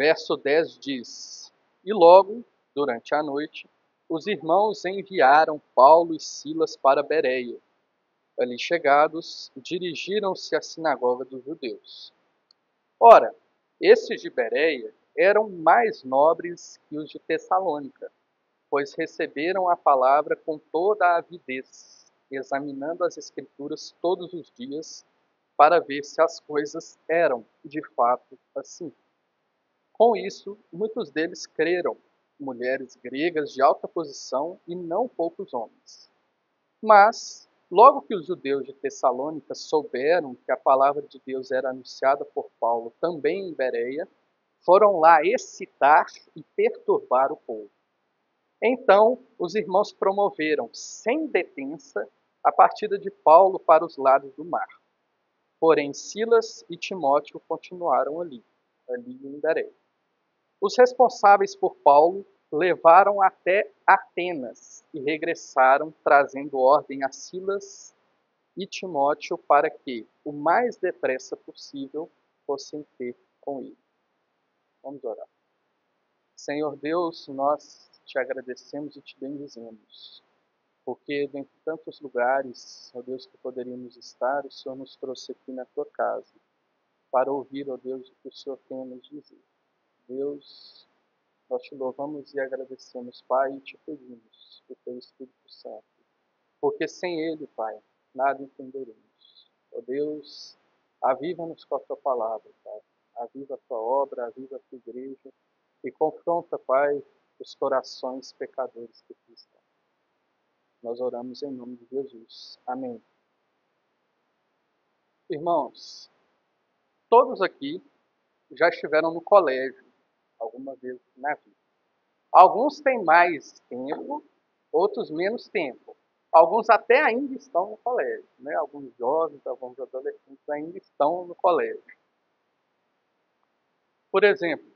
Verso 10 diz: E logo, durante a noite, os irmãos enviaram Paulo e Silas para Bereia. Ali chegados, dirigiram-se à sinagoga dos judeus. Ora, esses de Bereia eram mais nobres que os de Tessalônica, pois receberam a palavra com toda a avidez, examinando as Escrituras todos os dias, para ver se as coisas eram, de fato, assim. Com isso, muitos deles creram, mulheres gregas de alta posição e não poucos homens. Mas, logo que os judeus de Tessalônica souberam que a palavra de Deus era anunciada por Paulo também em Bereia, foram lá excitar e perturbar o povo. Então, os irmãos promoveram, sem detença, a partida de Paulo para os lados do mar. Porém, Silas e Timóteo continuaram ali em Bereia. Os responsáveis por Paulo levaram até Atenas e regressaram, trazendo ordem a Silas e Timóteo para que, o mais depressa possível, fossem ter com ele. Vamos orar. Senhor Deus, nós te agradecemos e te bendizemos, porque dentre tantos lugares, ó Deus, que poderíamos estar, o Senhor nos trouxe aqui na tua casa, para ouvir, ó Deus, o que o Senhor tem a nos dizer. Deus, nós te louvamos e agradecemos, Pai, e te pedimos o teu Espírito Santo, porque sem ele, Pai, nada entenderemos. Ó Deus, aviva-nos com a tua palavra, Pai. Aviva a tua obra, aviva a tua igreja e confronta, Pai, os corações pecadores que aqui estão. Nós oramos em nome de Jesus. Amém. Irmãos, todos aqui já estiveram no colégio alguma vez na vida. Alguns têm mais tempo, outros menos tempo. Alguns até ainda estão no colégio, né? Alguns jovens, alguns adolescentes ainda estão no colégio. Por exemplo,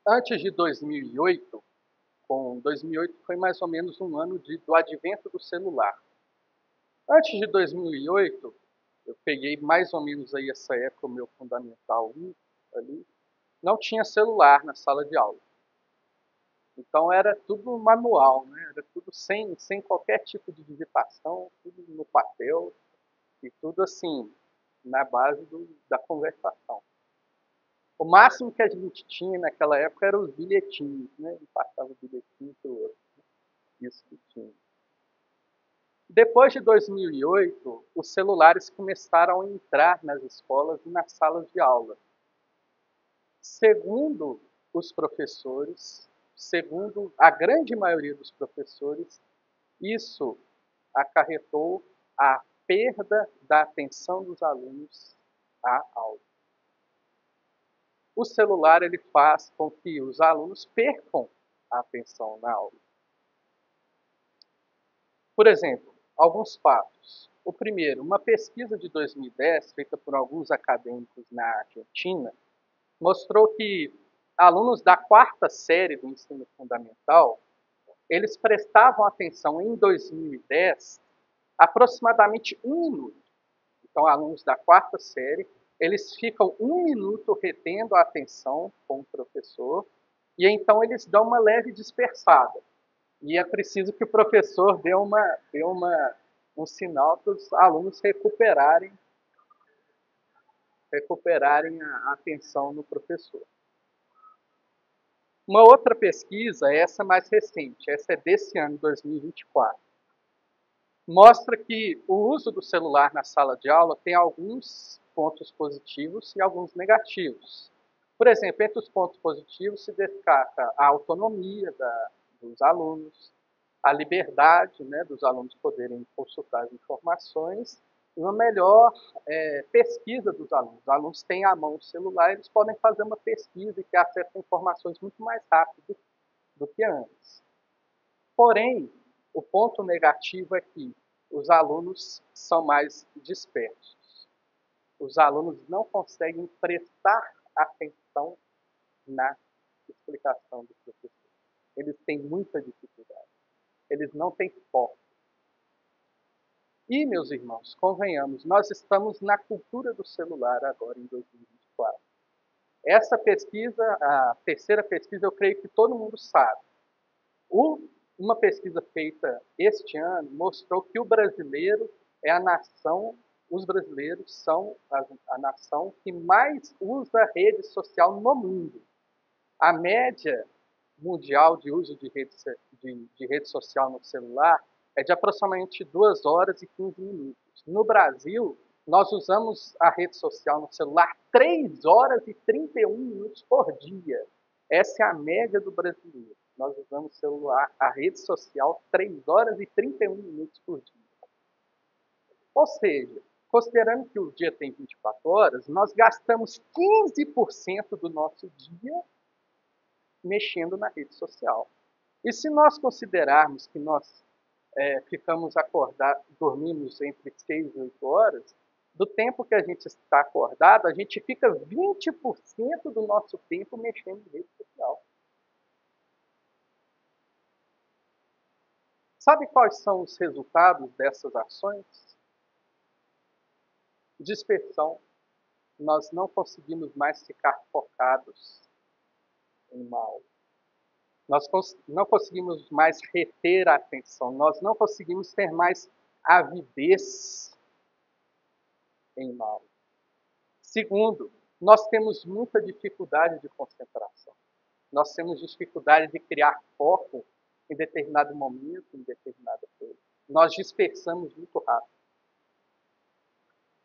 antes de 2008, 2008 foi mais ou menos um ano do advento do celular. Antes de 2008, eu peguei mais ou menos aí essa época, o meu Fundamental 1 ali, não tinha celular na sala de aula. Então era tudo manual, né? Era tudo sem qualquer tipo de digitação, tudo no papel e tudo assim, na base da conversação. O máximo que a gente tinha naquela época eram os bilhetinhos, né? E passava o bilhetinho para o outro. Isso que tinha. Depois de 2008, os celulares começaram a entrar nas escolas e nas salas de aula. Segundo os professores, segundo a grande maioria dos professores, isso acarretou a perda da atenção dos alunos à aula. O celular ele faz com que os alunos percam a atenção na aula. Por exemplo, alguns fatos. O primeiro, uma pesquisa de 2010, feita por alguns acadêmicos na Argentina, mostrou que alunos da quarta série do ensino fundamental, eles prestavam atenção em 2010 aproximadamente 1 minuto. Então, alunos da quarta série, eles ficam 1 minuto retendo a atenção com o professor e então eles dão uma leve dispersada. E é preciso que o professor dê um sinal para os alunos recuperarem a atenção no professor. Uma outra pesquisa, essa mais recente, essa é desse ano, 2024, mostra que o uso do celular na sala de aula tem alguns pontos positivos e alguns negativos. Por exemplo, entre os pontos positivos se destaca a autonomia dos alunos, a liberdade, né, dos alunos poderem consultar as informações e uma melhor pesquisa dos alunos. Os alunos têm à mão o celular, eles podem fazer uma pesquisa e ter acesso a informações muito mais rápido do que antes. Porém, o ponto negativo é que os alunos são mais dispersos. Os alunos não conseguem prestar atenção na explicação do professor. Eles têm muita dificuldade. Eles não têm foco. E, meus irmãos, convenhamos, nós estamos na cultura do celular agora em 2024. Essa pesquisa, a terceira pesquisa, eu creio que todo mundo sabe. Uma pesquisa feita este ano mostrou que o brasileiro é a nação, os brasileiros são a nação que mais usa rede social no mundo. A média mundial de uso de rede social no celular é de aproximadamente 2 horas e 15 minutos. No Brasil, nós usamos a rede social no celular 3 horas e 31 minutos por dia. Essa é a média do brasileiro. Nós usamos o celular, a rede social, 3 horas e 31 minutos por dia. Ou seja, considerando que o dia tem 24 horas, nós gastamos 15% do nosso dia mexendo na rede social. E se nós considerarmos que nós ficamos acordados, dormimos entre 6 e 8 horas, do tempo que a gente está acordado, a gente fica 20% do nosso tempo mexendo em rede social. Sabe quais são os resultados dessas ações? Dispersão. Nós não conseguimos mais ficar focados em uma aula. Nós não conseguimos mais reter a atenção. Nós não conseguimos ter mais avidez em uma aula. Segundo, nós temos muita dificuldade de concentração. Nós temos dificuldade de criar foco em determinado momento, em determinada coisa. Nós dispersamos muito rápido.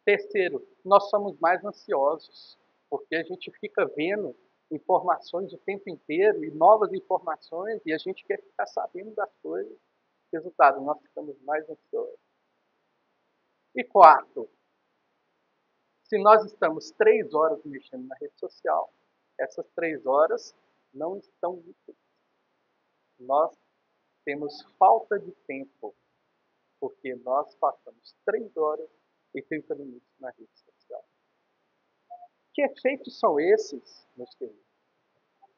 Terceiro, nós somos mais ansiosos, porque a gente fica vendo informações o tempo inteiro e novas informações e a gente quer ficar sabendo das coisas. Resultado, nós ficamos mais ansiosos. E quarto, se nós estamos 3 horas mexendo na rede social, essas 3 horas não estão úteis. Nós temos falta de tempo, porque nós passamos 3 horas e 30 minutos na rede social. Que efeitos são esses, meus queridos?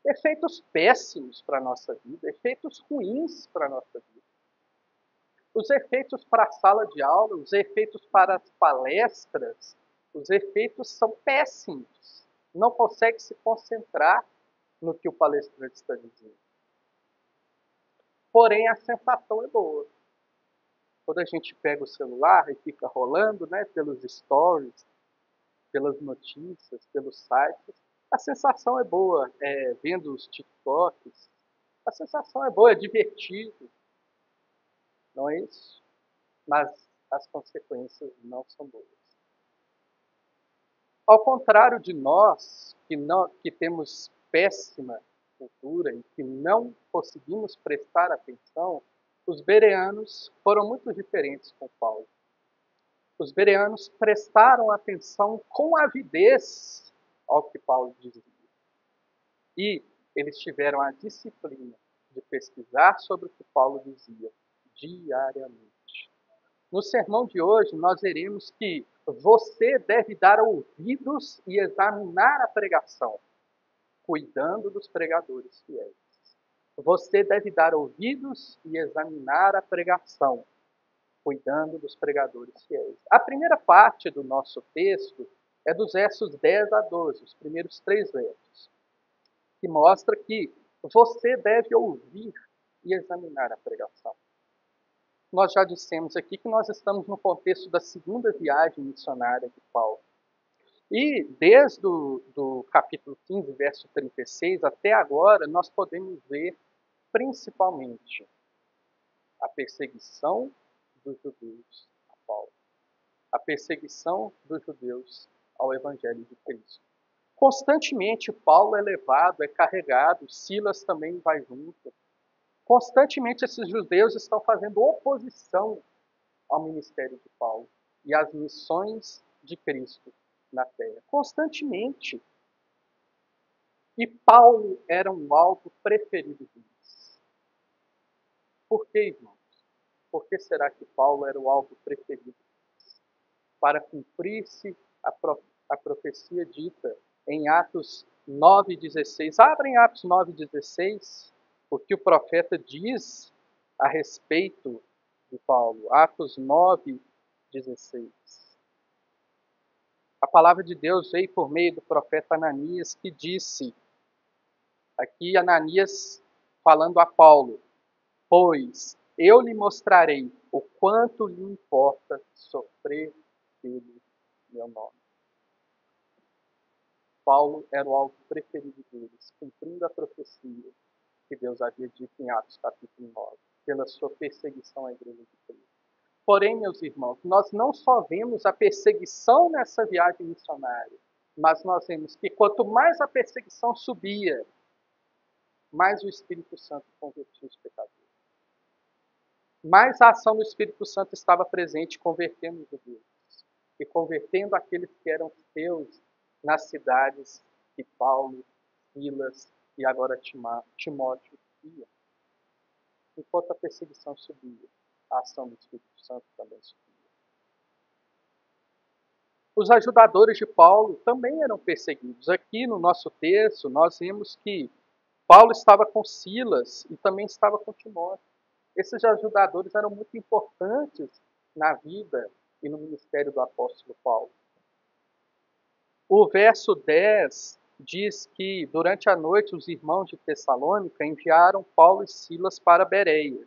Efeitos péssimos para a nossa vida, efeitos ruins para a nossa vida. Os efeitos para a sala de aula, os efeitos para as palestras, os efeitos são péssimos. Não consegue se concentrar no que o palestrante está dizendo. Porém, a sensação é boa. Quando a gente pega o celular e fica rolando, né, pelos stories, pelas notícias, pelos sites, a sensação é boa, vendo os TikToks, a sensação é boa, é divertido, não é isso? Mas as consequências não são boas. Ao contrário de nós, que temos péssima cultura e que não conseguimos prestar atenção, os bereanos foram muito diferentes com Paulo. Os bereanos prestaram atenção com avidez ao que Paulo dizia. E eles tiveram a disciplina de pesquisar sobre o que Paulo dizia diariamente. No sermão de hoje, nós veremos que você deve dar ouvidos e examinar a pregação, cuidando dos pregadores fiéis. Você deve dar ouvidos e examinar a pregação, cuidando dos pregadores fiéis. A primeira parte do nosso texto é dos versos 10 a 12, os primeiros 3 versos, que mostra que você deve ouvir e examinar a pregação. Nós já dissemos aqui que nós estamos no contexto da segunda viagem missionária de Paulo. E desde do capítulo 15, verso 36, até agora, nós podemos ver principalmente a perseguição dos judeus a Paulo. A perseguição dos judeus ao Evangelho de Cristo. Constantemente Paulo é levado, é carregado, Silas também vai junto. Constantemente esses judeus estão fazendo oposição ao ministério de Paulo e às missões de Cristo na terra. Constantemente. E Paulo era um alvo preferido deles. Por que, irmãos? Por que será que Paulo era o alvo preferido deles? Para cumprir-se a profecia dita em Atos 9,16. Abrem Atos 9,16, o que o profeta diz a respeito de Paulo. Atos 9,16. A palavra de Deus veio por meio do profeta Ananias, que disse, aqui Ananias falando a Paulo, pois eu lhe mostrarei o quanto lhe importa sofrer pelo meu nome. Paulo era o alvo preferido deles, cumprindo a profecia que Deus havia dito em Atos capítulo 9, pela sua perseguição à igreja de Cristo. Porém, meus irmãos, nós não só vemos a perseguição nessa viagem missionária, mas nós vemos que quanto mais a perseguição subia, mais o Espírito Santo convertia os pecadores. Mais a ação do Espírito Santo estava presente, convertendo os judeus e convertendo aqueles que eram seus nas cidades que Paulo, Silas e agora Timóteo iam. Enquanto a perseguição subia, a ação do Espírito Santo também subia. Os ajudadores de Paulo também eram perseguidos. Aqui no nosso texto, nós vemos que Paulo estava com Silas e também estava com Timóteo. Esses ajudadores eram muito importantes na vida e no ministério do apóstolo Paulo. O verso 10 diz que durante a noite os irmãos de Tessalônica enviaram Paulo e Silas para Bereia.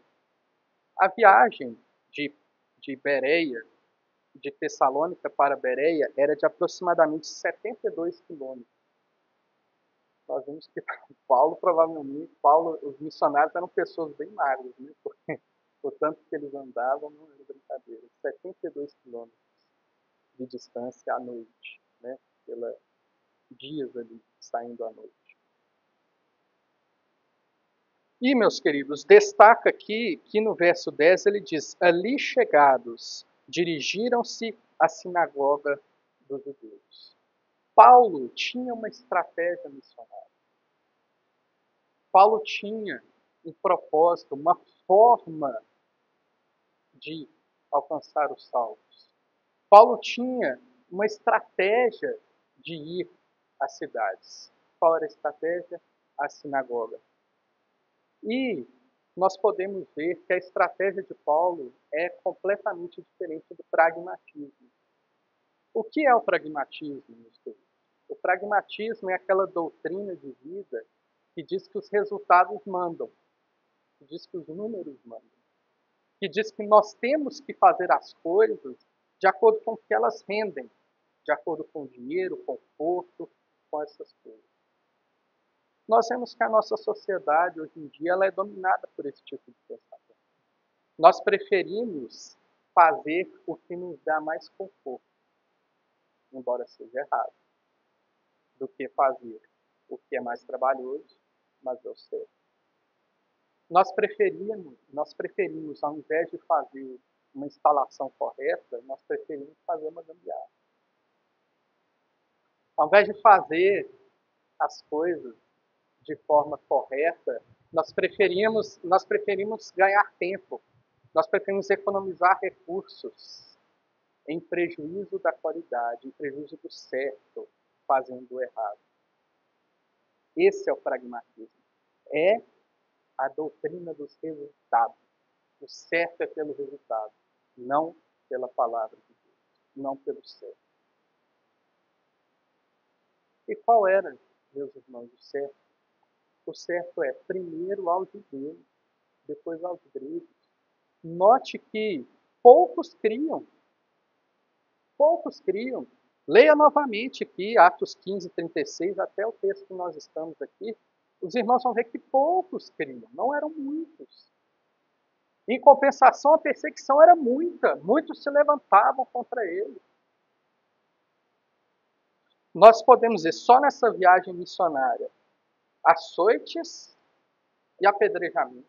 A viagem de Bereia, de Tessalônica para Bereia, era de aproximadamente 72 quilômetros. Nós vemos que provavelmente, os missionários eram pessoas bem magras, né? Porque o tanto que eles andavam não era brincadeira. 72 quilômetros de distância à noite, né? Pela dias ali, saindo à noite. E, meus queridos, destaca aqui que no verso 10 ele diz, ali chegados, dirigiram-se à sinagoga dos judeus. Paulo tinha uma estratégia missionária. Paulo tinha um propósito, uma forma de alcançar os salvos. Paulo tinha uma estratégia de ir às cidades. Qual era a estratégia? A sinagoga. E nós podemos ver que a estratégia de Paulo é completamente diferente do pragmatismo. O que é o pragmatismo, meus queridos? O pragmatismo é aquela doutrina de vida que diz que os resultados mandam, que diz que os números mandam, que diz que nós temos que fazer as coisas de acordo com o que elas rendem, de acordo com o dinheiro, conforto, com essas coisas. Nós vemos que a nossa sociedade hoje em dia ela é dominada por esse tipo de pensamento. Nós preferimos fazer o que nos dá mais conforto, embora seja errado, do que fazer o que é mais trabalhoso, mas deu certo. Nós preferimos, ao invés de fazer uma instalação correta, nós preferimos fazer uma gambiarra. Ao invés de fazer as coisas de forma correta, nós preferimos ganhar tempo, nós preferimos economizar recursos em prejuízo da qualidade, em prejuízo do certo, fazendo o errado. Esse é o pragmatismo. É a doutrina dos resultados. O certo é pelo resultado, não pela palavra de Deus, não pelo certo. E qual era, meus irmãos, o certo? O certo é primeiro aos judeus, depois aos gregos. Note que poucos criam. Poucos criam. Leia novamente aqui, Atos 15, 36, até o texto que nós estamos aqui. Os irmãos vão ver que poucos criam, não eram muitos. Em compensação, a perseguição era muita. Muitos se levantavam contra ele. Nós podemos ver só nessa viagem missionária açoites e apedrejamento.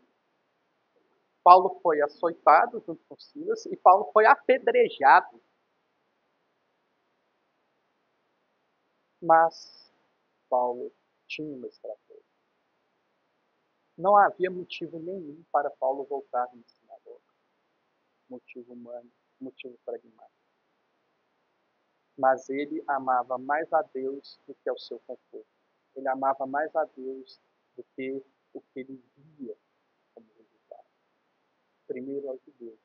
Paulo foi açoitado junto com Silas e Paulo foi apedrejado. Mas Paulo tinha uma estratégia. Não havia motivo nenhum para Paulo voltar na sinagoga. Motivo humano, motivo pragmático. Mas ele amava mais a Deus do que ao seu conforto. Ele amava mais a Deus do que o que ele via como resultado. Primeiro aos judeus,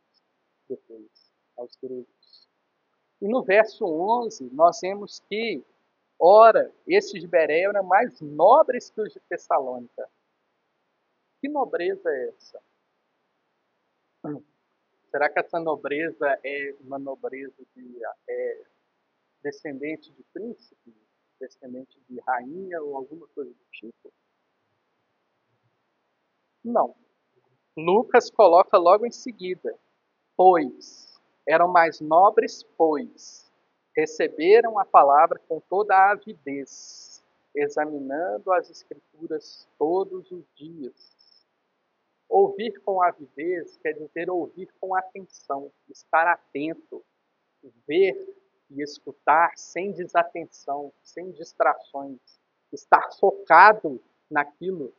depois aos gregos. E no verso 11, nós vemos que, ora, estes de Bereia eram mais nobres que os de Tessalônica. Que nobreza é essa? Será que essa nobreza é uma nobreza de descendente de príncipe, descendente de rainha ou alguma coisa do tipo? Não. Lucas coloca logo em seguida, pois, eram mais nobres, pois, receberam a palavra com toda a avidez, examinando as escrituras todos os dias. Ouvir com avidez quer dizer ouvir com atenção, estar atento, ver e escutar sem desatenção, sem distrações, estar focado naquilo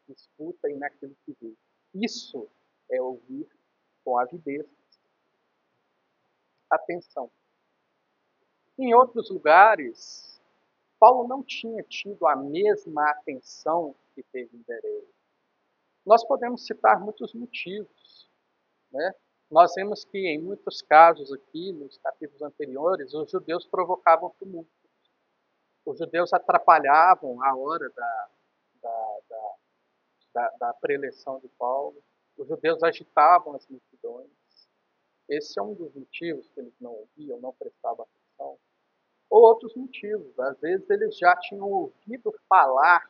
que escuta e naquilo que vê. Isso é ouvir com avidez, atenção. Em outros lugares, Paulo não tinha tido a mesma atenção que teve em Bereia. Nós podemos citar muitos motivos, né? Nós vemos que em muitos casos aqui, nos capítulos anteriores, os judeus provocavam tumulto. Os judeus atrapalhavam a hora da, da preleção de Paulo. Os judeus agitavam as multidões. Esse é um dos motivos que eles não ouviam, não prestavam atenção. Ou outros motivos. Às vezes eles já tinham ouvido falar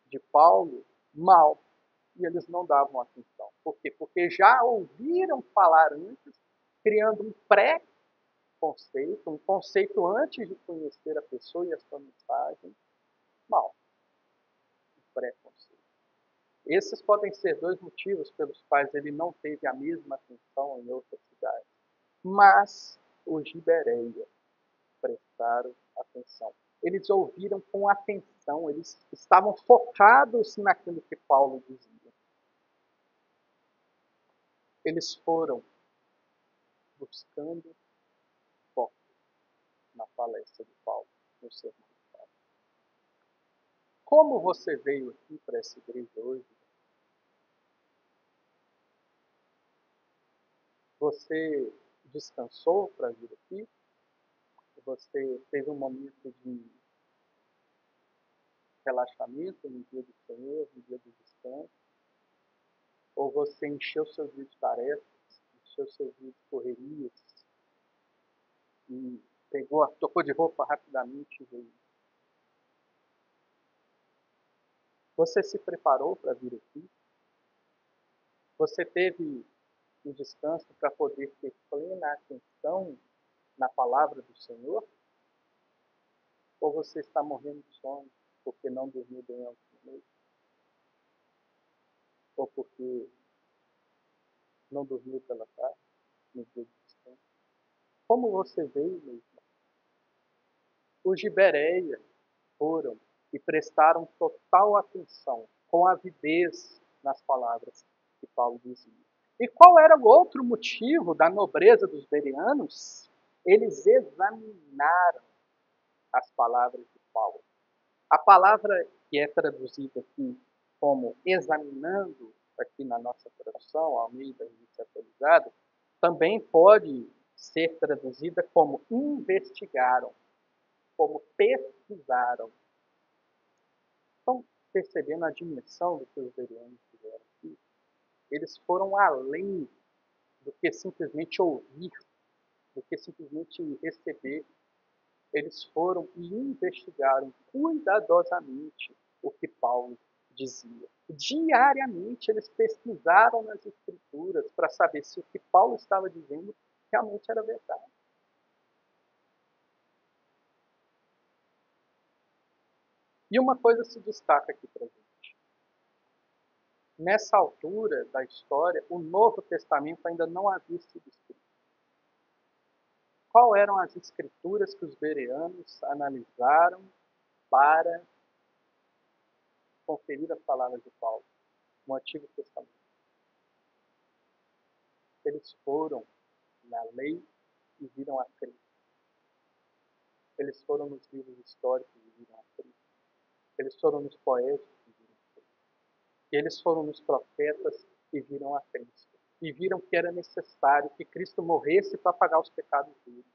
de Paulo mal e eles não davam atenção. Por quê? Porque já ouviram falar antes, criando um pré-conceito, um conceito antes de conhecer a pessoa e a sua mensagem, mal. Um pré-conceito. Esses podem ser dois motivos pelos quais ele não teve a mesma atenção em outras cidades. Mas os de Bereia prestaram atenção. Eles ouviram com atenção, eles estavam focados naquilo que Paulo dizia. Eles foram buscando foco na palestra de Paulo, no sermão de Paulo. Como você veio aqui para essa igreja hoje? Você descansou para vir aqui? Você teve um momento de relaxamento no dia do Senhor, no dia do descanso? Ou você encheu seu dia de tarefas, encheu seu dia de correrias e trocou de roupa rapidamente e veio? Você se preparou para vir aqui? Você teve o descanso para poder ter plena atenção na palavra do Senhor? Ou você está morrendo de sono porque não dormiu bem a última noite? Ou porque não dormiu pela tarde, no dia de descanso? Como você veio mesmo? Os de Bereia foram e prestaram total atenção, com avidez nas palavras que Paulo dizia. E qual era o outro motivo da nobreza dos bereanos? Eles examinaram as palavras de Paulo. A palavra que é traduzida aqui como examinando, aqui na nossa tradução, ao meio da Revista Atualizada, também pode ser traduzida como investigaram, como pesquisaram. Estão percebendo a dimensão do que os bereanos fizeram aqui? Eles foram além do que simplesmente ouvir, do que simplesmente receber. Eles foram e investigaram cuidadosamente o que Paulo dizia. Diariamente eles pesquisaram nas escrituras para saber se o que Paulo estava dizendo realmente era verdade. E uma coisa se destaca aqui para a gente. Nessa altura da história, o Novo Testamento ainda não havia sido escrito. Qual eram as escrituras que os bereanos analisaram para conferir as palavras de Paulo no Antigo Testamento? Eles foram na lei e viram a Cristo. Eles foram nos livros históricos e viram a Cristo. Eles foram nos poetas e viram a Cristo. E eles foram nos profetas e viram a Cristo. E viram que era necessário que Cristo morresse para pagar os pecados deles.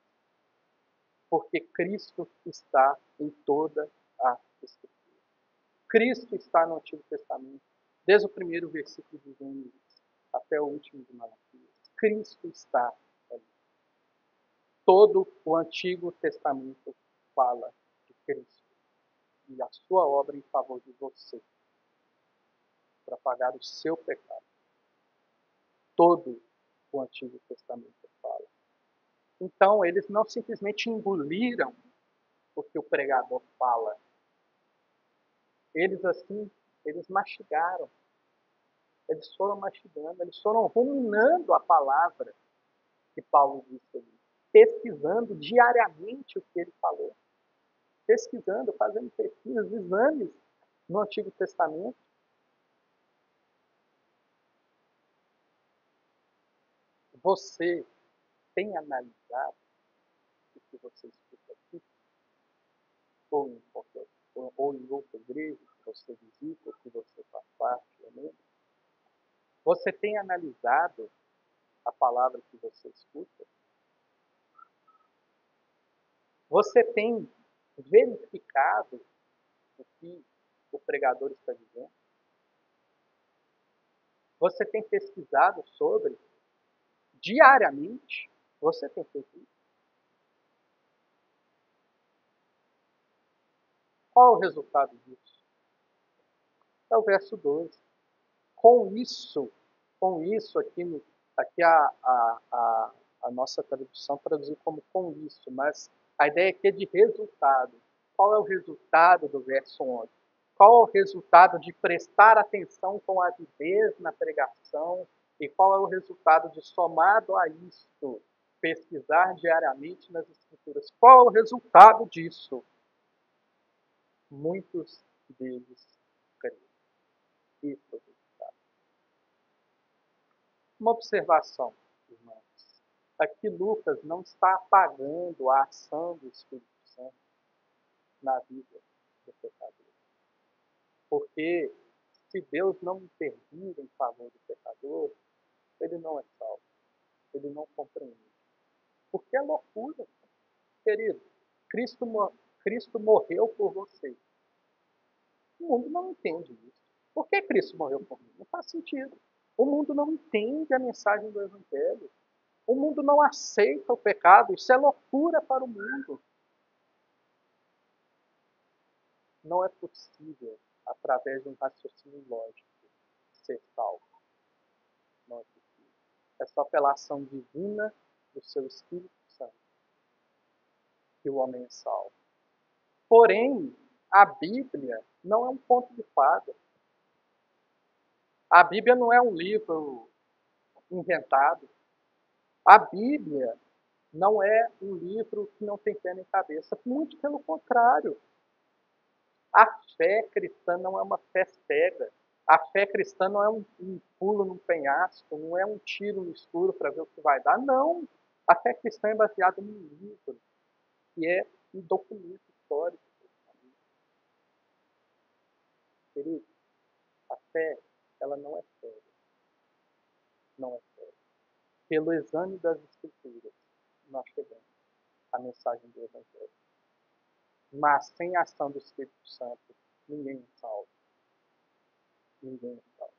Porque Cristo está em toda a Escritura. Cristo está no Antigo Testamento, desde o primeiro versículo de Gênesis até o último de Malaquias. Cristo está ali. Todo o Antigo Testamento fala de Cristo e a sua obra em favor de você, para pagar o seu pecado. Todo o Antigo Testamento fala. Então, eles não simplesmente engoliram o que o pregador fala. Eles, assim, eles mastigaram. Eles foram mastigando, eles foram ruminando a palavra que Paulo disse ali. Pesquisando diariamente o que ele falou. Pesquisando, fazendo pesquisas, exames no Antigo Testamento. Você tem analisado o que você escuta aqui? Ou em qualquer, ou em outra igreja que você visita, que você faz parte, né? Você tem analisado a palavra que você escuta? Você tem verificado o que o pregador está dizendo? Você tem pesquisado sobre diariamente? Você tem feito isso? Qual é o resultado disso? É o verso 2. Com isso aqui a nossa tradução traduziu como com isso, mas a ideia aqui é de resultado. Qual é o resultado do verso 11? Qual é o resultado de prestar atenção com avidez na pregação? E qual é o resultado de, somado a isto, pesquisar diariamente nas Escrituras? Qual é o resultado disso? Muitos deles creem. Isso é o resultado. Uma observação, irmãos. Aqui Lucas não está apagando a ação do Espírito Santo na vida do pecador. Porque se Deus não intervir em favor do pecador, ele não é salvo. Ele não compreende. Porque é loucura, querido. Cristo morreu por você. O mundo não entende isso. Por que Cristo morreu por mim? Não faz sentido. O mundo não entende a mensagem do Evangelho. O mundo não aceita o pecado. Isso é loucura para o mundo. Não é possível, através de um raciocínio lógico, ser salvo. Não é possível. É só pela ação divina do seu Espírito Santo que o homem é salvo. Porém, a Bíblia não é um conto de fada. A Bíblia não é um livro inventado. A Bíblia não é um livro que não tem pé nem cabeça. Muito pelo contrário. A fé cristã não é uma fé cega. A fé cristã não é um pulo num penhasco, não é um tiro no escuro para ver o que vai dar. Não. A fé cristã é baseada num livro, que é um documento histórico. Querido, a fé, ela não é cega. Não é cega. Pelo exame das Escrituras, nós chegamos à mensagem do Evangelho. Mas sem a ação do Espírito Santo, ninguém é salvo. Ninguém é salvo.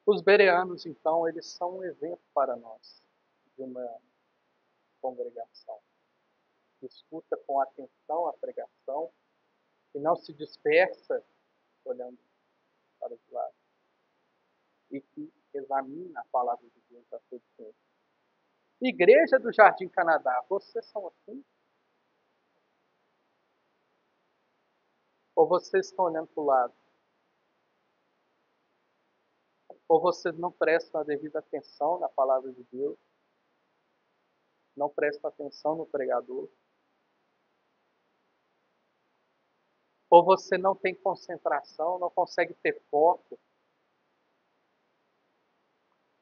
Os bereanos, então, eles são um exemplo para nós de uma congregação que escuta com atenção a pregação e não se dispersa olhando para os lados e que examina a palavra de Deus a todo tempo. Igreja do Jardim Canadá, vocês são assim? Ou vocês estão olhando para o lado? Ou vocês não prestam a devida atenção na palavra de Deus? Não prestam atenção no pregador? Ou você não tem concentração, não consegue ter foco?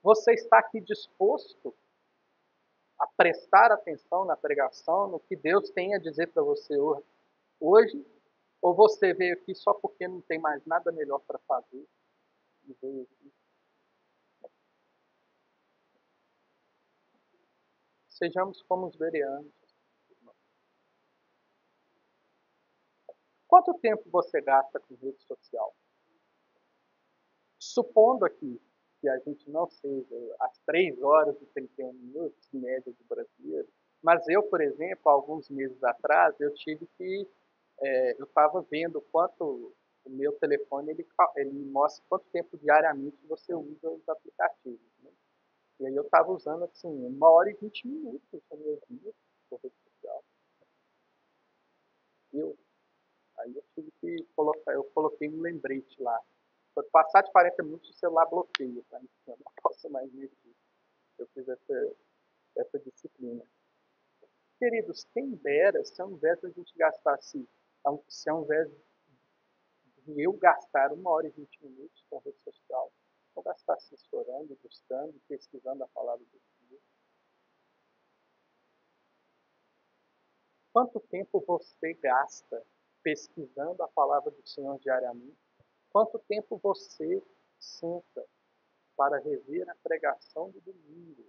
Você está aqui disposto a prestar atenção na pregação, no que Deus tem a dizer para você hoje? Ou você veio aqui só porque não tem mais nada melhor para fazer e veio aqui? Sejamos como os bereanos. Quanto tempo você gasta com rede social? Supondo aqui que a gente não seja às 3 horas e 31 minutos, em média do brasileiro, mas eu, por exemplo, alguns meses atrás, eu tive que, eu estava vendo quanto o meu telefone, ele mostra quanto tempo diariamente você usa os aplicativos, né? E aí eu estava usando, assim, 1 hora e 20 minutos no meu dia por rede social. Eu, aí eu tive que colocar, eu coloquei um lembrete lá. Quando passar de 40 minutos, o celular bloqueia, tá? Eu não posso mais mexer. Eu fiz essa disciplina. Queridos, quem dera se ao invés de a gente gastasse, se ao invés de eu gastar 1 hora e 20 minutos com rede social, eu gastasse orando, buscando, pesquisando a palavra de Deus. Quanto tempo você gasta pesquisando a palavra do Senhor diariamente? Quanto tempo você senta para rever a pregação do domingo,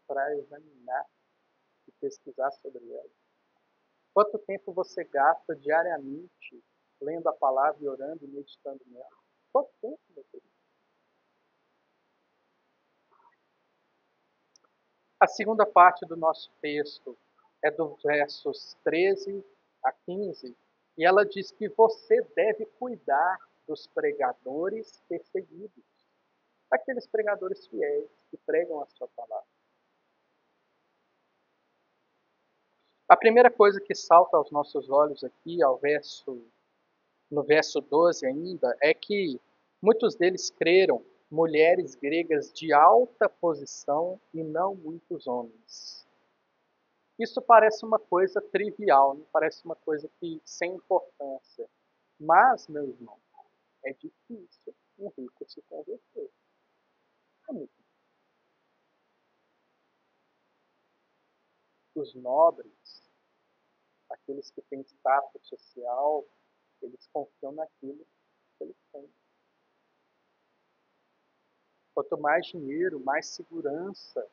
para examinar e pesquisar sobre ela? Quanto tempo você gasta diariamente lendo a palavra e orando e meditando nela? Quanto tempo, meu querido? A segunda parte do nosso texto é dos versos 13 a 15, e ela diz que você deve cuidar dos pregadores perseguidos, aqueles pregadores fiéis que pregam a sua palavra. A primeira coisa que salta aos nossos olhos aqui, no verso 12 ainda, é que muitos deles creram mulheres gregas de alta posição e não muitos homens. Isso parece uma coisa trivial, não parece uma coisa que sem importância. Mas, meu irmão, é difícil um rico se converter. É muito. Os nobres, aqueles que têm status social, eles confiam naquilo que eles têm. Quanto mais dinheiro, mais segurança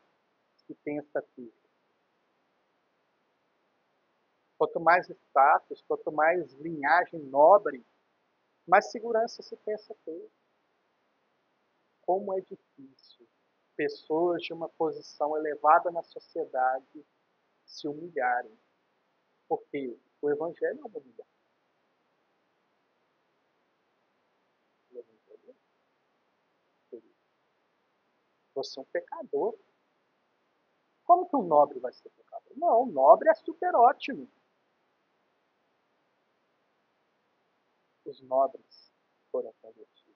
se pensa ter. Quanto mais status, quanto mais linhagem nobre, mais segurança se pensa ter. Como é difícil pessoas de uma posição elevada na sociedade se humilharem. Porque o Evangelho é uma humilhação. O Evangelho é você é um pecador. Como que um nobre vai ser pecador? Não, o nobre é super ótimo. Os nobres foram convertidos.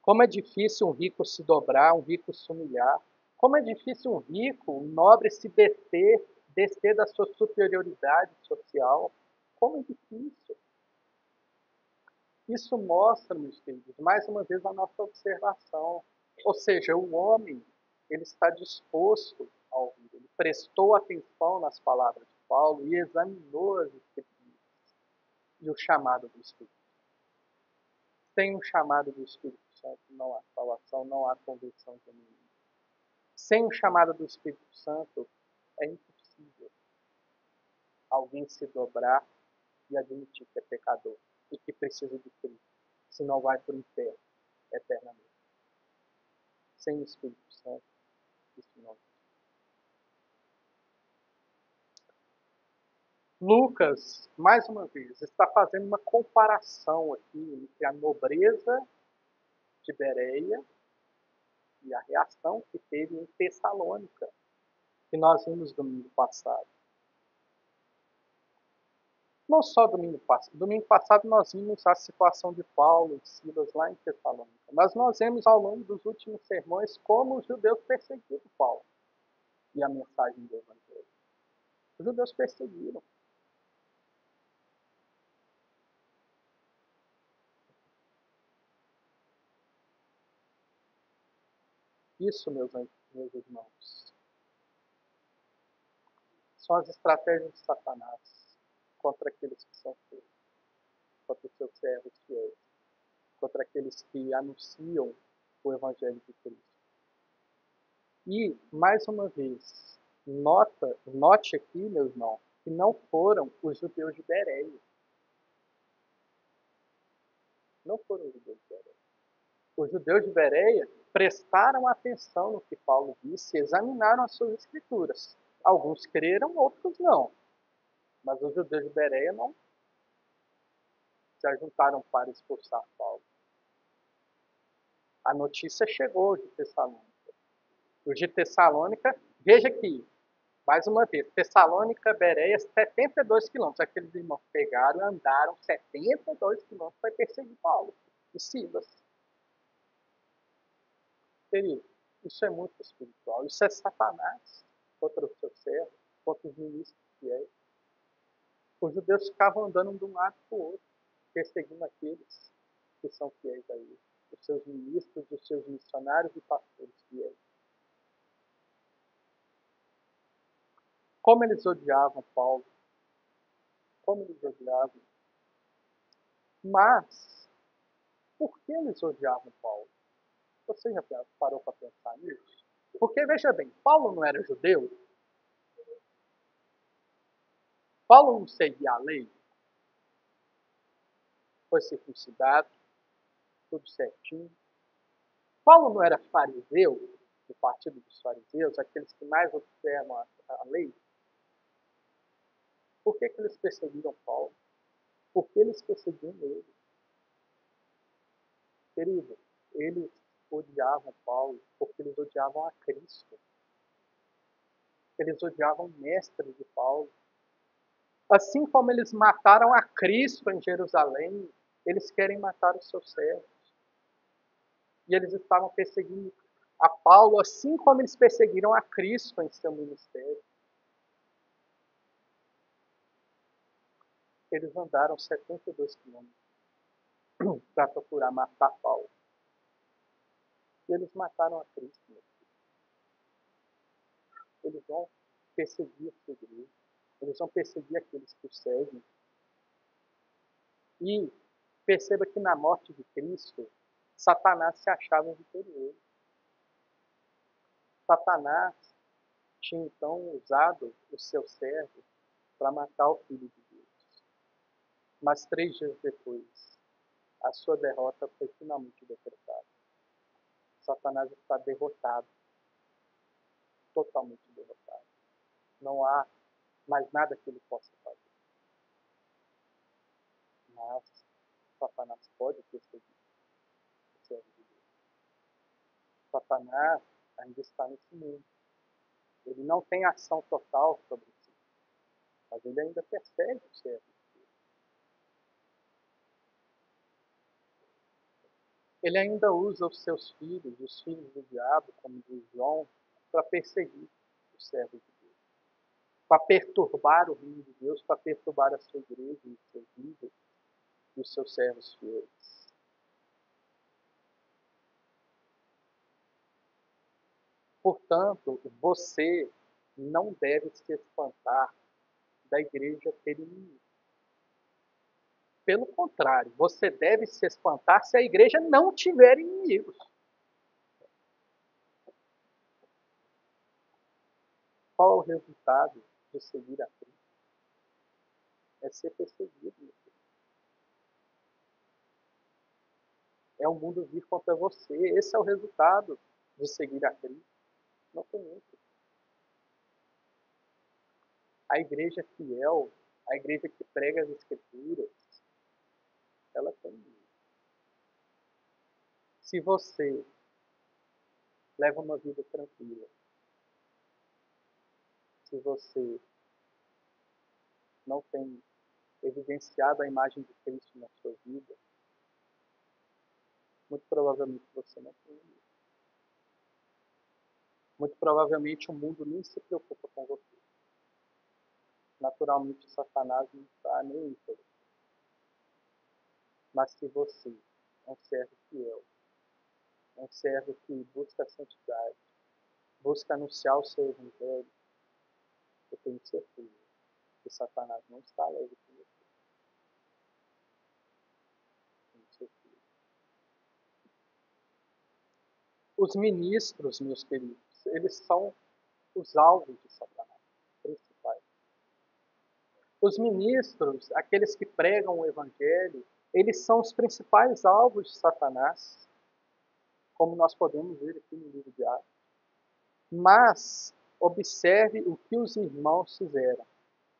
Como é difícil um rico se dobrar, um rico se humilhar. Como é difícil um rico, um nobre se descer da sua superioridade social. Como é difícil. Isso mostra, meus queridos, mais uma vez a nossa observação. Ou seja, o homem, ele está disposto a ouvir. Ele prestou atenção nas palavras de Paulo e examinou as escrituras e o chamado do Espírito. Sem o chamado do Espírito Santo não há salvação, não há conversão genuína. Sem o chamado do Espírito Santo é impossível alguém se dobrar e admitir que é pecador e que precisa de Cristo, senão vai para o inferno eternamente. Sem o Espírito Santo, isso não. Lucas, mais uma vez, está fazendo uma comparação aqui entre a nobreza de Bereia e a reação que teve em Tessalônica, que nós vimos domingo passado. Não só domingo passado nós vimos a situação de Paulo e Silas lá em Tessalônica, mas nós vemos ao longo dos últimos sermões como os judeus perseguiram Paulo e a mensagem do Evangelho. Os judeus perseguiram. Isso, meus irmãos, são as estratégias de Satanás contra aqueles que são fiéis, contra os seus servos fiéis, contra aqueles que anunciam o Evangelho de Cristo. E, mais uma vez, note aqui, meu irmão, que não foram os judeus de Bereia. Não foram os judeus de Bereia. Os judeus de Bereia prestaram atenção no que Paulo disse e examinaram as suas escrituras. Alguns creram, outros não. Mas os judeus de Bereia não se ajuntaram para expulsar Paulo. A notícia chegou de Tessalônica. Os de Tessalônica, veja aqui, mais uma vez, Tessalônica, Bereia, 72 quilômetros. Aqueles irmãos pegaram e andaram 72 quilômetros para perseguir Paulo e Silas. Querido, isso é muito espiritual. Isso é Satanás contra o seu servo, contra os ministros fiéis. Os judeus ficavam andando de um lado para o outro, perseguindo aqueles que são fiéis a ele, os seus ministros, os seus missionários e pastores fiéis. Como eles odiavam Paulo, como eles odiavam. Mas, por que eles odiavam Paulo? Você já parou para pensar nisso? Porque, veja bem, Paulo não era judeu? Paulo não seguia a lei? Foi circuncidado, tudo certinho. Paulo não era fariseu, do partido dos fariseus, aqueles que mais observam a lei? Por que eles perseguiram Paulo? Por que eles perseguiam ele? Querido, eles odiavam Paulo porque eles odiavam a Cristo. Eles odiavam o mestre de Paulo. Assim como eles mataram a Cristo em Jerusalém, eles querem matar os seus servos. E eles estavam perseguindo a Paulo, assim como eles perseguiram a Cristo em seu ministério. Eles andaram 72 quilômetros para procurar matar Paulo. E eles mataram a Cristo. Eles vão perseguir a sua igreja. Eles vão perseguir aqueles que o seguem. E perceba que na morte de Cristo, Satanás se achava vitorioso. Satanás tinha então usado o seu servo para matar o Filho de Deus. Mas 3 dias depois, a sua derrota foi finalmente decretada. Satanás está derrotado, totalmente derrotado. Não há mais nada que ele possa fazer. Mas Satanás pode perseguir o servo de Deus. Satanás ainda está nesse mundo. Ele não tem ação total sobre si, mas ele ainda persegue o servo de Deus. Ele ainda usa os seus filhos, os filhos do diabo, como diz João, para perseguir o servo de Deus, para perturbar o reino de Deus, para perturbar a sua igreja e os seus líderes e os seus servos fiéis. Portanto, você não deve se espantar da igreja ter inimigo. Pelo contrário, você deve se espantar se a igreja não tiver inimigos. Qual é o resultado de seguir a Cristo? É ser perseguido. É o mundo vir contra você. Esse é o resultado de seguir a Cristo. Não tem outro. A igreja fiel, a igreja que prega as Escrituras, ela tem inimigo. Se você leva uma vida tranquila, se você não tem evidenciado a imagem de Cristo na sua vida, muito provavelmente você não tem inimigo. Muito provavelmente o mundo nem se preocupa com você. Naturalmente, Satanás não está nem aí para você. Mas se você é um servo fiel, é um servo que busca a santidade, busca anunciar o seu evangelho, eu tenho certeza que Satanás não está alegre com você. Tenho certeza. Os ministros, meus queridos, eles são os alvos de Satanás, principais. Os ministros, aqueles que pregam o evangelho, eles são os principais alvos de Satanás, como nós podemos ver aqui no livro de Atos. Mas observe o que os irmãos fizeram.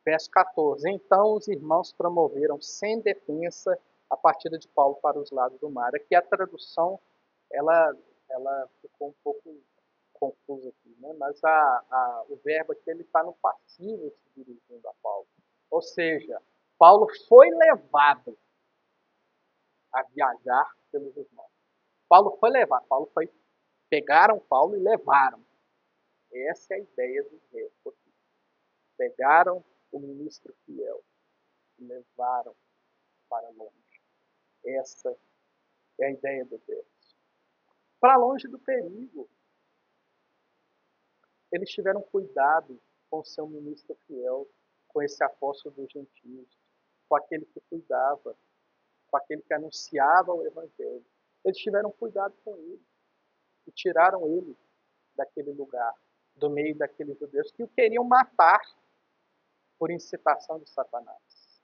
Verso 14. Então os irmãos promoveram sem defensa a partida de Paulo para os lados do mar. Aqui a tradução ela ficou um pouco confusa aqui, né? Mas o verbo aqui ele está no passivo se dirigindo a Paulo. Ou seja, Paulo foi levado a viajar pelos irmãos. Paulo foi levado, pegaram Paulo e levaram. Essa é a ideia do verbo aqui. Pegaram o ministro fiel e levaram para longe. Essa é a ideia do verbo. Para longe do perigo. Eles tiveram cuidado com o seu ministro fiel, com esse apóstolo dos gentios, com aquele que cuidava, com aquele que anunciava o evangelho. Eles tiveram cuidado com ele e tiraram ele daquele lugar, do meio daqueles judeus que o queriam matar por incitação de Satanás.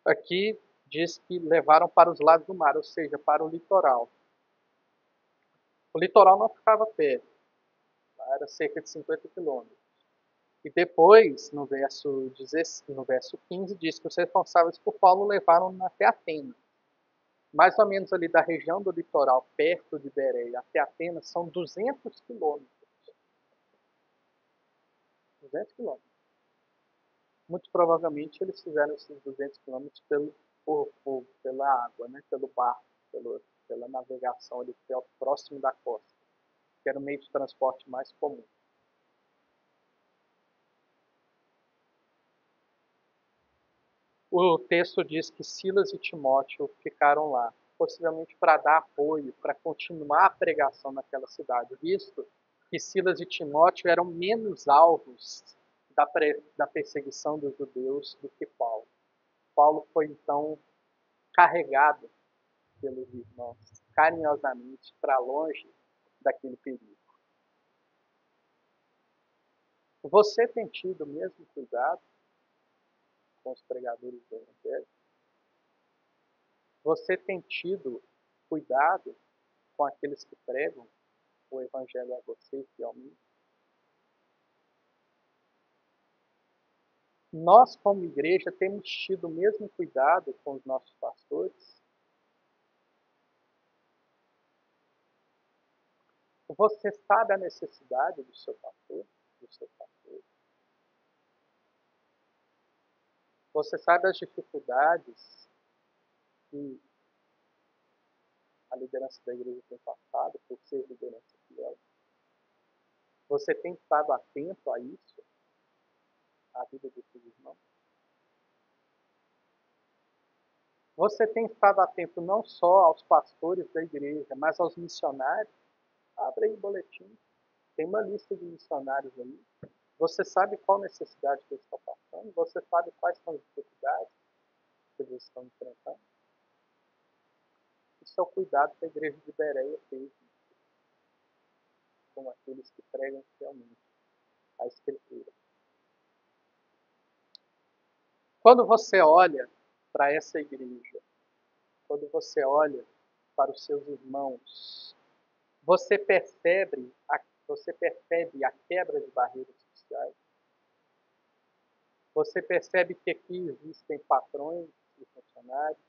Aqui diz que levaram para os lados do mar, ou seja, para o litoral. O litoral não ficava perto, era cerca de 50 quilômetros. E depois, no verso 15, diz que os responsáveis por Paulo levaram até Atenas. Mais ou menos ali da região do litoral, perto de Bereia, até Atenas, são 200 quilômetros. 200 quilômetros. Muito provavelmente eles fizeram esses 200 quilômetros pela água, né? Pelo barco, pela navegação ali próximo da costa, que era o meio de transporte mais comum. O texto diz que Silas e Timóteo ficaram lá, possivelmente para dar apoio, para continuar a pregação naquela cidade, visto que Silas e Timóteo eram menos alvos da perseguição dos judeus do que Paulo. Paulo foi então carregado pelos irmãos, carinhosamente, para longe daquele perigo. Você tem tido o mesmo cuidado com os pregadores do Evangelho? Você tem tido cuidado com aqueles que pregam o Evangelho a você fielmente? Nós, como igreja, temos tido o mesmo cuidado com os nossos pastores? Você sabe a necessidade do seu pastor, do seu pastor? Você sabe as dificuldades que a liderança da igreja tem passado por ser liderança fiel? Você tem estado atento a isso, à vida dos seus irmãos? Você tem estado atento não só aos pastores da igreja, mas aos missionários? Abre aí o boletim. Tem uma lista de missionários aí. Você sabe qual necessidade que eles estão passando? Você sabe quais são as dificuldades que eles estão enfrentando? Isso é o cuidado que a igreja de Bereia teve com aqueles que pregam fielmente a Escritura. Quando você olha para essa igreja, quando você olha para os seus irmãos, você percebe a quebra de barreiras sociais? Você percebe que aqui existem patrões e funcionários,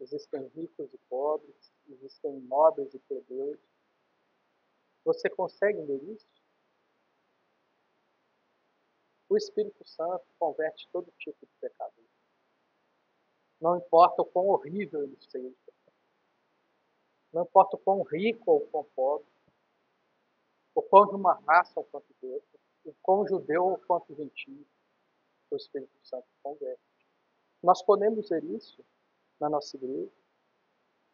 existem ricos e pobres, existem nobres e plebeus. Você consegue ver isso? O Espírito Santo converte todo tipo de pecador. Não importa o quão horrível ele seja. Não importa o quão rico ou o quão pobre. O quão de uma raça ou quanto de outra. O quão judeu ou quanto gentio. O Espírito Santo converte. Nós podemos ver isso na nossa igreja.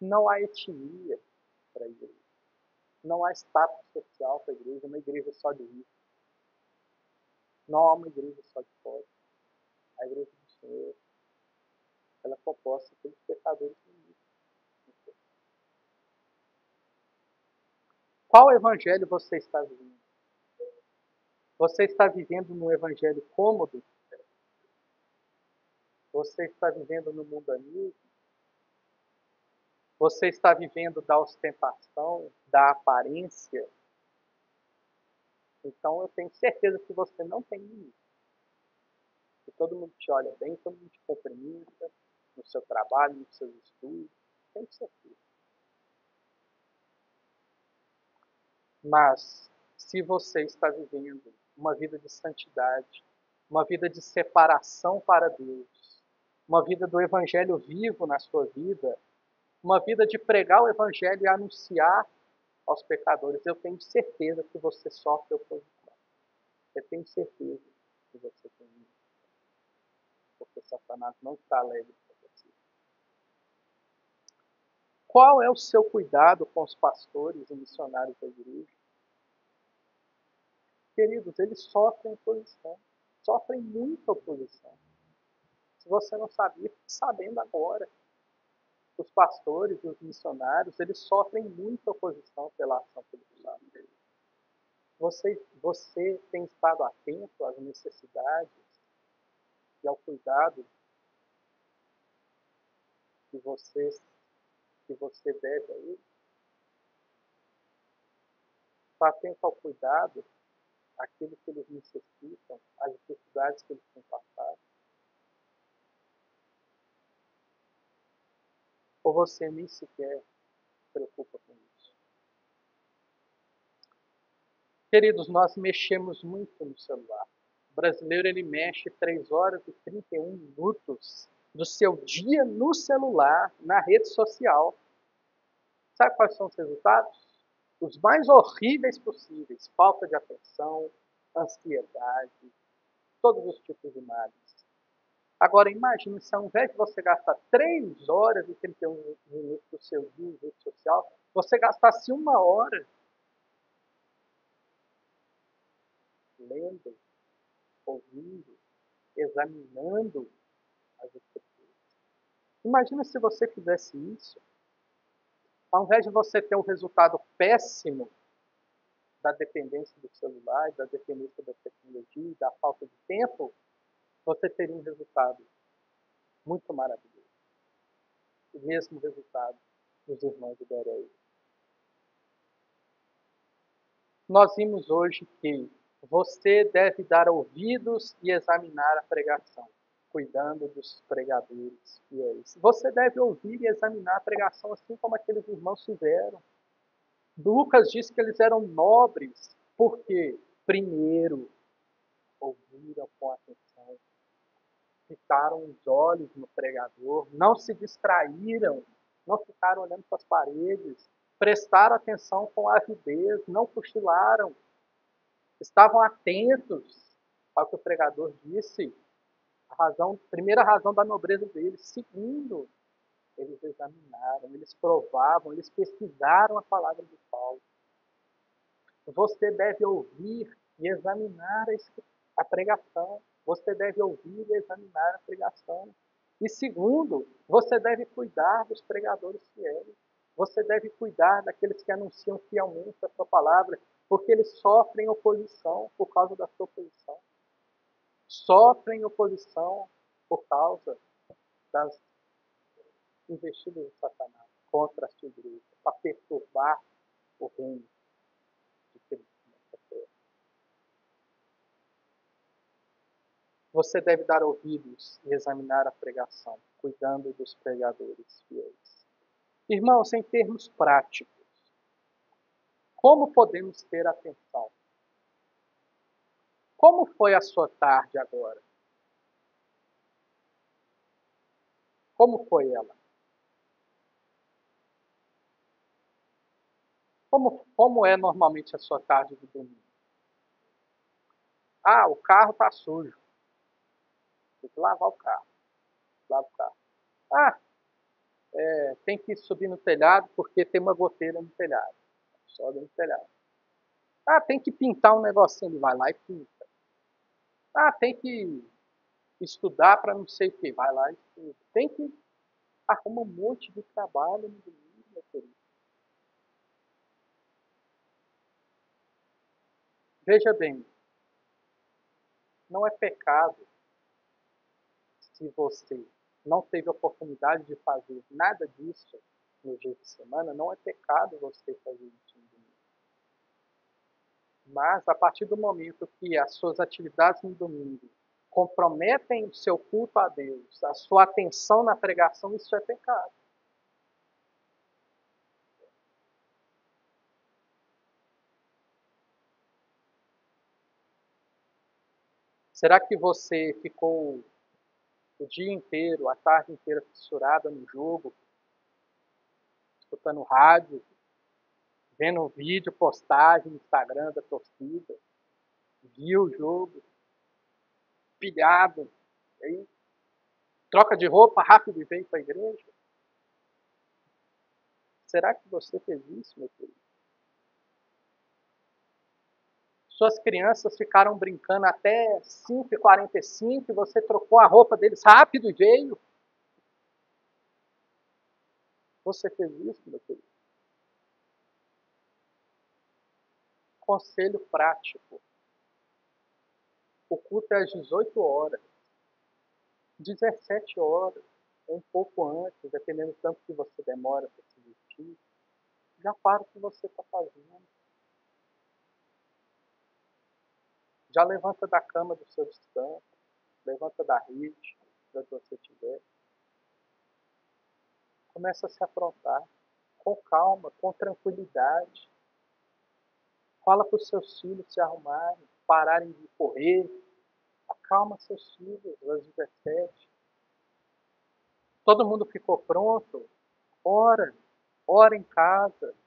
Não há etnia para a igreja. Não há status social para a igreja. Uma igreja só de ricos. Não há uma igreja só de pobres. A igreja do Senhor, ela é composta pelos pecadores unidos. Qual evangelho você está vivendo? Você está vivendo num evangelho cômodo? Você está vivendo no mundanismo? Você está vivendo da ostentação, da aparência? Então eu tenho certeza que você não tem limite. Que todo mundo te olha bem, todo mundo te cumprimenta no seu trabalho, nos seus estudos. Tenho certeza. Mas se você está vivendo uma vida de santidade, uma vida de separação para Deus, uma vida do evangelho vivo na sua vida, uma vida de pregar o evangelho e anunciar aos pecadores, eu tenho certeza que você sofre oposição. Eu tenho certeza que você tem isso. Porque Satanás não está alegre com você. Qual é o seu cuidado com os pastores e missionários da igreja? Queridos, eles sofrem oposição. Sofrem muita oposição. Se você não sabia, fique sabendo agora. Os pastores e os missionários, eles sofrem muita oposição pela ação que eles fazem. Você tem estado atento às necessidades e ao cuidado que você deve a eles? Está atento ao cuidado àquilo que eles necessitam, às dificuldades que eles têm passado? Ou você nem sequer se preocupa com isso? Queridos, nós mexemos muito no celular. O brasileiro, ele mexe 3 horas e 31 minutos do seu dia no celular, na rede social. Sabe quais são os resultados? Os mais horríveis possíveis. Falta de atenção, ansiedade, todos os tipos de males. Agora, imagine se ao invés de você gastar 3 horas e 31 minutos do seu dia em rede social, você gastasse 1 hora lendo, ouvindo, examinando as escrituras. Imagina se você fizesse isso, ao invés de você ter um resultado péssimo da dependência do celular, da dependência da tecnologia, da falta de tempo, você teria um resultado muito maravilhoso. O mesmo resultado dos irmãos de Bereia. Nós vimos hoje que você deve dar ouvidos e examinar a pregação, cuidando dos pregadores fiéis. Você deve ouvir e examinar a pregação assim como aqueles irmãos fizeram. Lucas diz que eles eram nobres, porque, primeiro, ouviram com atenção, fitaram os olhos no pregador, não se distraíram, não ficaram olhando para as paredes, prestaram atenção com avidez, não cochilaram, estavam atentos ao que o pregador disse. Primeira razão da nobreza deles. Segundo, eles examinaram, eles provavam, eles pesquisaram a palavra de Paulo. Você deve ouvir e examinar a pregação. Você deve ouvir e examinar a pregação. E segundo, você deve cuidar dos pregadores fiéis. Você deve cuidar daqueles que anunciam fielmente a sua palavra, porque eles sofrem oposição por causa da sua oposição. Sofrem oposição por causa das investidas de Satanás contra a sua igreja, para perturbar o reino de Cristo nessa terra. Você deve dar ouvidos e examinar a pregação, cuidando dos pregadores fiéis. Irmãos, em termos práticos, como podemos ter atenção? Como foi a sua tarde agora? Como foi ela? Como é normalmente a sua tarde de domingo? Ah, o carro está sujo. Tem que lavar o carro. Lava o carro. Ah, tem que subir no telhado porque tem uma goteira no telhado. Sobe no telhado. Ah, tem que pintar um negocinho. Ele vai lá e pinta. Ah, tem que estudar para não sei o que. Vai lá e estuda. Tem que arrumar um monte de trabalho no domingo, meu querido. Veja bem, não é pecado se você não teve oportunidade de fazer nada disso no dia de semana, não é pecado você fazer isso no domingo. Mas a partir do momento que as suas atividades no domingo comprometem o seu culto a Deus, a sua atenção na pregação, isso é pecado. Será que você ficou o dia inteiro, a tarde inteira fissurada no jogo, escutando rádio, vendo vídeo, postagem no Instagram da torcida, viu o jogo, pilhado, aí troca de roupa rápido e vem para a igreja? Será que você fez isso, meu querido? Suas crianças ficaram brincando até 5h45 e você trocou a roupa deles rápido e veio? Você fez isso, meu querido? Conselho prático. O culto é às 18 horas. 17 horas, um pouco antes, dependendo do tanto que você demora para se vestir, já para o que você está fazendo. Já levanta da cama do seu descanso, levanta da rede, onde você estiver. Começa a se aprontar, com calma, com tranquilidade. Fala para os seus filhos se arrumarem, pararem de correr. Acalma seus filhos, às 17. Todo mundo ficou pronto? Ora, ora em casa,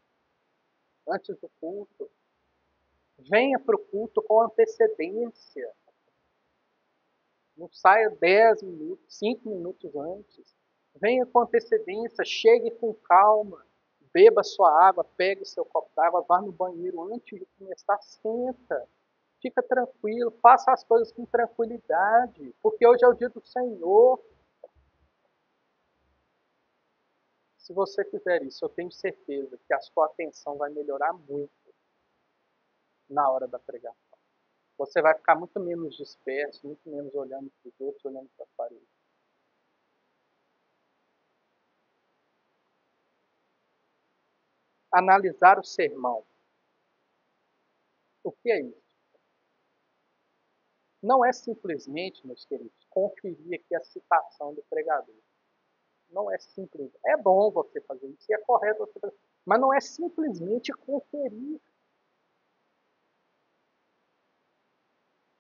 antes do culto. Venha para o culto com antecedência. Não saia 10 minutos, 5 minutos antes. Venha com antecedência, chegue com calma. Beba sua água, pegue seu copo d'água, vá no banheiro antes de começar, senta. Fica tranquilo, faça as coisas com tranquilidade, porque hoje é o dia do Senhor. Se você fizer isso, eu tenho certeza que a sua atenção vai melhorar muito na hora da pregação. Você vai ficar muito menos disperso, muito menos olhando para os outros, olhando para a parede. Analisar o sermão. O que é isso? Não é simplesmente, meus queridos, conferir aqui a citação do pregador. Não é simples. É bom você fazer isso, e é correto você fazer, mas não é simplesmente conferir.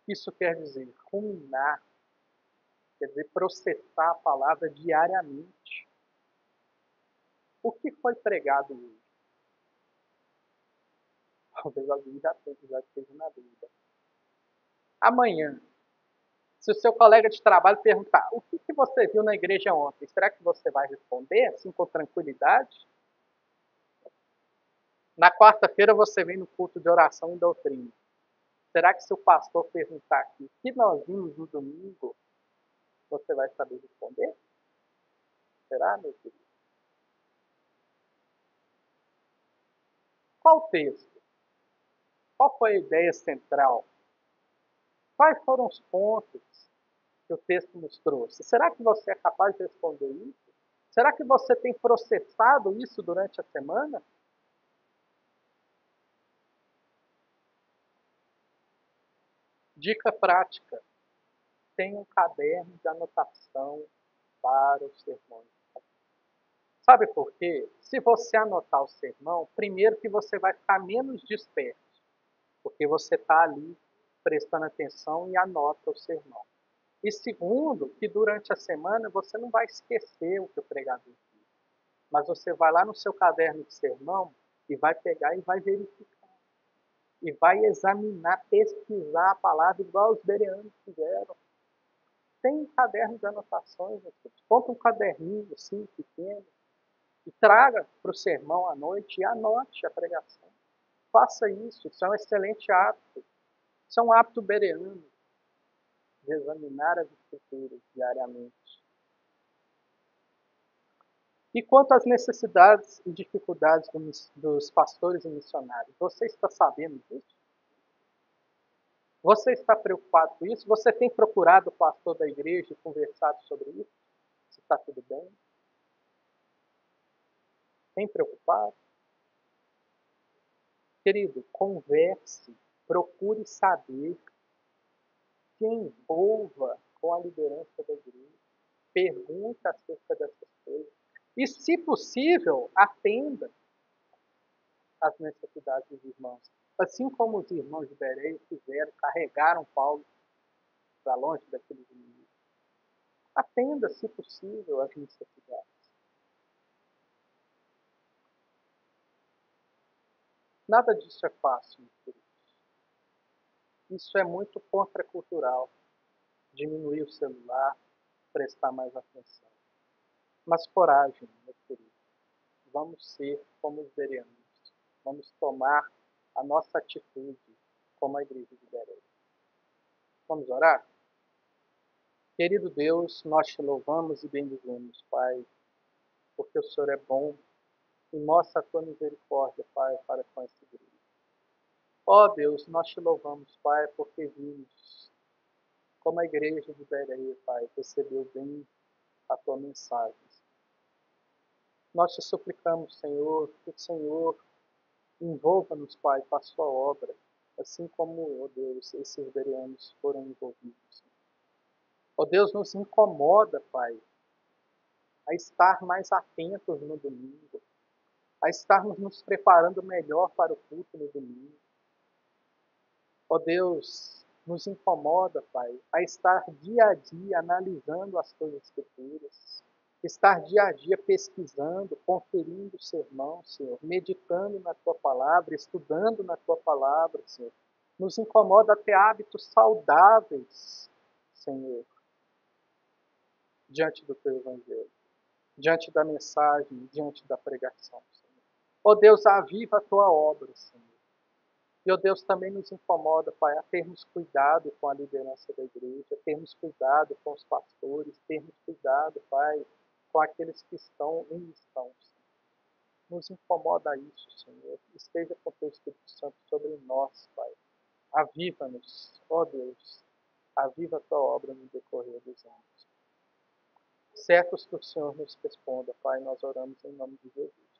Isso quer dizer ruminar, quer dizer processar a palavra diariamente. O que foi pregado hoje? Talvez alguém já esteja na dúvida. Amanhã, se o seu colega de trabalho perguntar o que você viu na igreja ontem, será que você vai responder assim com tranquilidade? Na quarta-feira você vem no culto de oração e doutrina. Será que se o pastor perguntar aqui o que nós vimos no domingo, você vai saber responder? Será, meu querido? Qual texto? Qual foi a ideia central? Quais foram os pontos que o texto nos trouxe? Será que você é capaz de responder isso? Será que você tem processado isso durante a semana? Dica prática: tenha um caderno de anotação para os sermões. Sabe por quê? Se você anotar o sermão, primeiro que você vai ficar menos disperso, porque você está ali prestando atenção e anota o sermão. E segundo, que durante a semana você não vai esquecer o que o pregador disse, mas você vai lá no seu caderno de sermão e vai pegar e vai verificar. E vai examinar, pesquisar a palavra igual os bereanos fizeram. Tem um caderno de anotações, compra um caderninho assim, pequeno, e traga para o sermão à noite e anote a pregação. Faça isso, isso é um excelente hábito. Isso é um hábito bereano, de examinar as escrituras diariamente. E quanto às necessidades e dificuldades dos pastores e missionários, você está sabendo disso? Você está preocupado com isso? Você tem procurado o pastor da igreja e conversado sobre isso? Se está tudo bem? Tem preocupado? Querido, converse, procure saber, se envolva com a liderança da igreja, pergunte acerca dessas coisas. E, se possível, atenda às necessidades dos irmãos. Assim como os irmãos de Bereia fizeram, carregaram Paulo para longe daqueles inimigos. Atenda, se possível, às necessidades. Nada disso é fácil, meus queridos. Isso é muito contracultural. Diminuir o celular, prestar mais atenção. Mas coragem, meus queridos. Vamos ser como os bereanos. Vamos tomar a nossa atitude como a igreja de Bereia. Vamos orar? Querido Deus, nós te louvamos e bendizemos, Pai, porque o Senhor é bom e mostra a tua misericórdia, Pai, para com essa igreja. Ó Deus, nós te louvamos, Pai, porque vimos como a igreja de Bereia, Pai, recebeu bem a tua mensagem. Nós te suplicamos, Senhor, que o Senhor envolva-nos, Pai, com a sua obra, assim como, ó Deus, esses bereanos foram envolvidos. Ó Deus, nos incomoda, Pai, a estar mais atentos no domingo, a estarmos nos preparando melhor para o culto no domingo. Ó Deus, nos incomoda, Pai, a estar dia a dia analisando as coisas futuras, estar dia a dia pesquisando, conferindo o sermão, Senhor, meditando na Tua palavra, estudando na Tua palavra, Senhor. Nos incomoda ter hábitos saudáveis, Senhor, diante do Teu Evangelho, diante da mensagem, diante da pregação, Senhor. Ó Deus, aviva a Tua obra, Senhor. E, ó Deus, também nos incomoda, Pai, a termos cuidado com a liderança da igreja, termos cuidado com os pastores, termos cuidado, Pai, com aqueles que estão em missão, Senhor. Nos incomoda isso, Senhor. Esteja com o Teu Espírito Santo sobre nós, Pai. Aviva-nos, ó Deus. Aviva a Tua obra no decorrer dos anos. Certos que o Senhor nos responda, Pai, nós oramos em nome de Jesus.